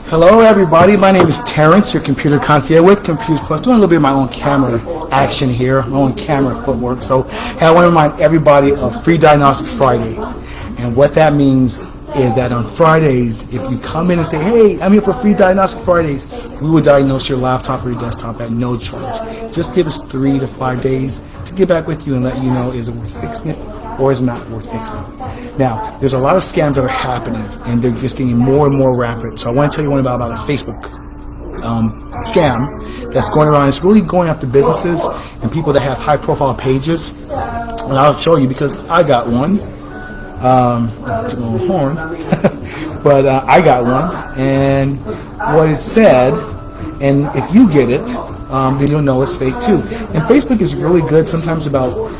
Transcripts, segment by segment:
Hello everybody, my name is Terrence, your computer concierge with Computers Plus, doing a little bit of my own camera action here, my own camera footwork. So I want to remind everybody of Free Diagnostic Fridays. And what that means is that on Fridays, if you come in and say, hey, I'm here for Free Diagnostic Fridays, we will diagnose your laptop or your desktop at no charge. Just give us 3 to 5 days to get back with you and let you know, is it worth fixing it or is it not worth fixing it. Now, there's a lot of scams that are happening, and they're just getting more and more rapid. So I want to tell you one about a Facebook scam that's going around. It's really going after businesses and people that have high-profile pages. And I'll show you because I got one. Horn, but I got one, and what it said, and if you get it, then you'll know it's fake too. And Facebook is really good sometimes about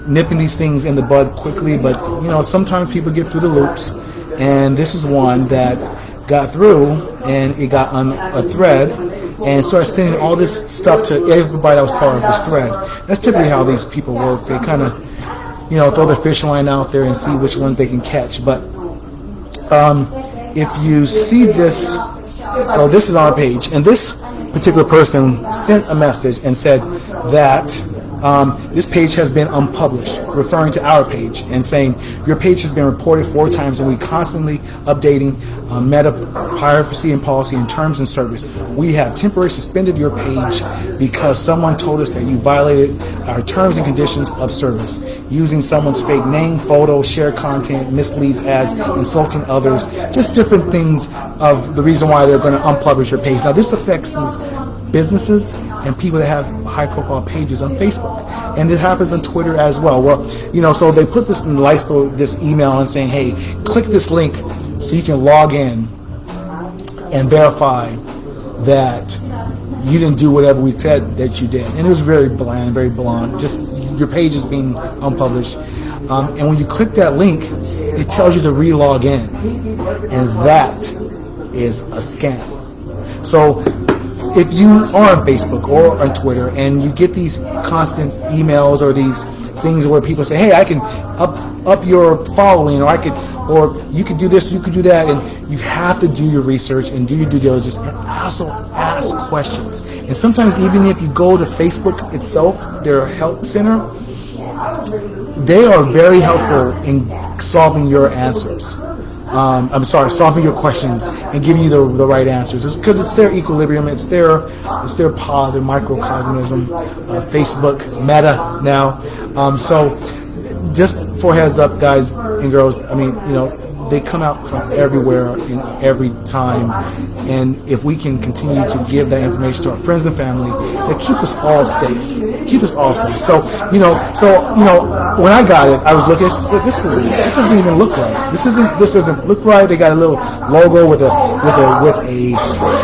nipping these things in the bud quickly, but you know, sometimes people get through the loops, and this is one that got through, and it got on a thread and started sending all this stuff to everybody that was part of this thread. That's typically how these people work. They kind of, you know, throw their fishing line out there and see which ones they can catch. But if you see this, so this is our page, and this particular person sent a message and said that this page has been unpublished, referring to our page and saying your page has been reported 4 times, and we constantly updating meta privacy and policy and terms and service. We have temporarily suspended your page because someone told us that you violated our terms and conditions of service, using someone's fake name, photo, share content, misleads ads, insulting others, just different things of the reason why they're going to unpublish your page. Now this affects businesses and people that have high-profile pages on Facebook, and it happens on Twitter as well. Well, you know, so they put this in this email and saying, hey, click this link so you can log in and verify that you didn't do whatever we said that you did. And it was very bland, very blunt. Just your page is being unpublished. And when you click that link, it tells you to re-log in, and that is a scam. So if you are on Facebook or on Twitter and you get these constant emails or these things where people say, hey, I can up your following, or you could do this, you could do that, and you have to do your research and do your due diligence and also ask questions. And sometimes even if you go to Facebook itself, their help center, they are very helpful in solving your answers. Solving your questions and giving you the right answers. It's because it's their equilibrium, it's their pod, their microcosmism, Facebook, Meta now. So just for heads up, guys and girls, I mean, you know, they come out from everywhere in every time, and if we can continue to give that information to our friends and family, that keeps us all safe. So you know, when I got it, I was looking. This doesn't even look right. This doesn't look right. They got a little logo with a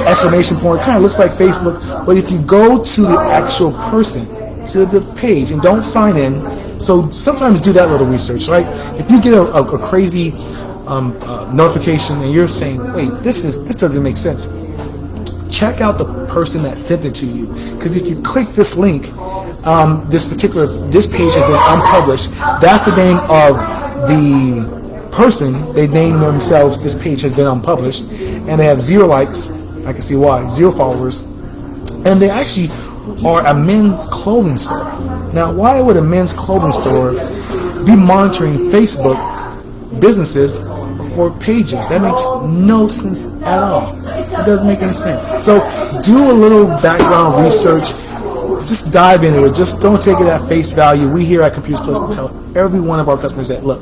exclamation point. Kind of looks like Facebook, but if you go to the actual person, to the page, and don't sign in. So sometimes do that little research, right? If you get a crazy notification and you're saying, wait, this doesn't make sense, check out the person that sent it to you, because if you click this link, this page has been unpublished. That's the name of the person. They name themselves, this page has been unpublished, and they have 0 likes. I can see why. 0 followers, and they actually are a men's clothing store. Now, why would a men's clothing store be monitoring Facebook businesses for pages? That makes no sense at all. It doesn't make any sense. So do a little background research. Just dive into it. Just don't take it at face value. We here at Computers Plus tell every one of our customers that, look,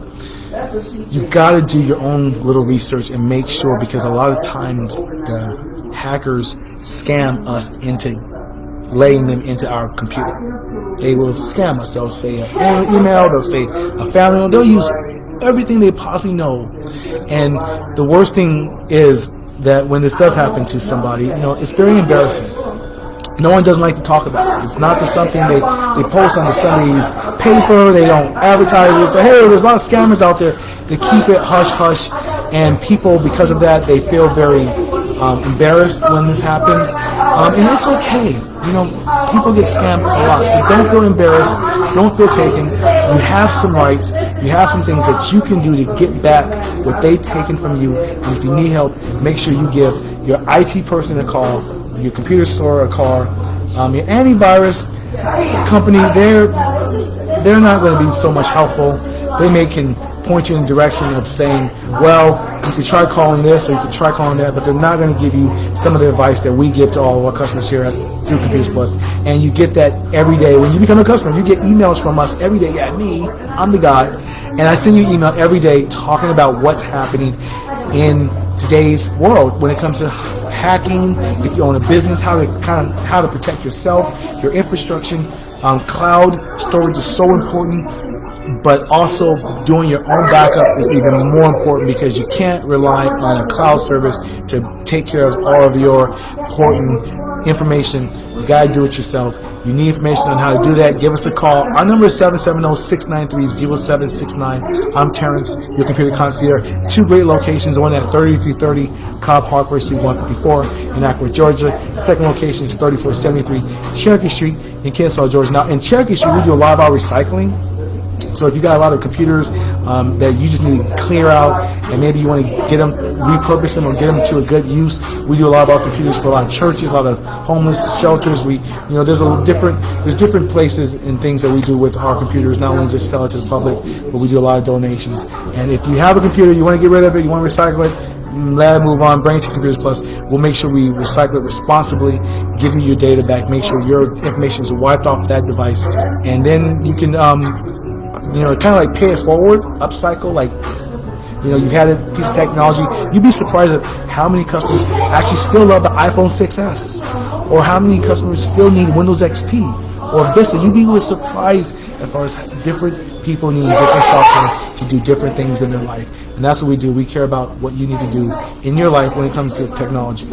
you got to do your own little research and make sure, because a lot of times the hackers scam us into laying them into our computer. They will scam us. They'll say an email, they'll say a family email, they'll use everything they possibly know. And the worst thing is that when this does happen to somebody, you know, it's very embarrassing. No one doesn't like to talk about it. It's not just something they post on somebody's paper. They don't advertise it. So, hey, there's a lot of scammers out there. They keep it hush-hush, and people, because of that, they feel very embarrassed when this happens. And it's okay. You know, people get scammed a lot. So don't feel embarrassed. Don't feel taken. you have some rights, you have some things that you can do to get back what they've taken from you. And if you need help, make sure you give your IT person a call, your computer store a call, your antivirus company. They're not going to be so much helpful. They can point you in the direction of saying, well, you could try calling this or you could try calling that, but they're not going to give you some of the advice that we give to all of our customers here through Computers Plus. And you get that every day. When you become a customer, you get emails from us every day. Yeah, I'm the guy. And I send you an email every day talking about what's happening in today's world when it comes to hacking, if you own a business, how to protect yourself, your infrastructure. Cloud storage is so important, but also doing your own backup is even more important because you can't rely on a cloud service to take care of all of your important information. You gotta do it yourself. You need information on how to do that, give us a call. Our number is 770-693-0769. I'm Terrence, your computer concierge. 2 great locations, one at 3330 Cobb Parkway Street 154 in Acworth, Georgia. Second location is 3473 Cherokee Street in Kennesaw, Georgia. Now, in Cherokee Street, we do a lot of our recycling. So if you got a lot of computers that you just need to clear out, and maybe you want to get them, repurpose them, or get them to a good use, we do a lot of our computers for a lot of churches, a lot of homeless shelters. There's different places and things that we do with our computers. Not only just sell it to the public, but we do a lot of donations. And if you have a computer, you want to get rid of it, you want to recycle it, let it move on, bring it to Computers Plus. We'll make sure we recycle it responsibly, give you your data back, make sure your information is wiped off that device, and then you can kind of like pay it forward, upcycle. Like, you've had a piece of technology. You'd be surprised at how many customers actually still love the iPhone 6S, or how many customers still need Windows XP or Vista. You'd be really surprised as far as different people need different software to do different things in their life. And that's what we do. We care about what you need to do in your life when it comes to technology.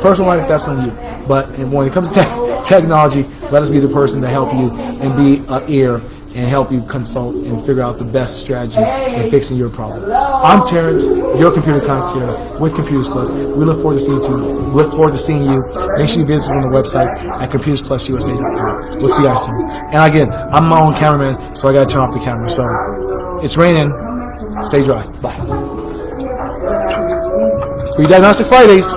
Personal life, that's on you. But when it comes to technology, let us be the person to help you and be an ear and help you consult and figure out the best strategy in fixing your problem. I'm Terrence, your computer concierge with Computers Plus. We look forward to seeing you. Make sure you visit us on the website at computersplususa.com. We'll see you guys soon. And again, I'm my own cameraman, so I gotta turn off the camera. So it's raining. Stay dry. Bye. Free Diagnostic Fridays.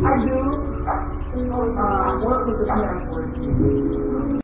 I do work with the parents.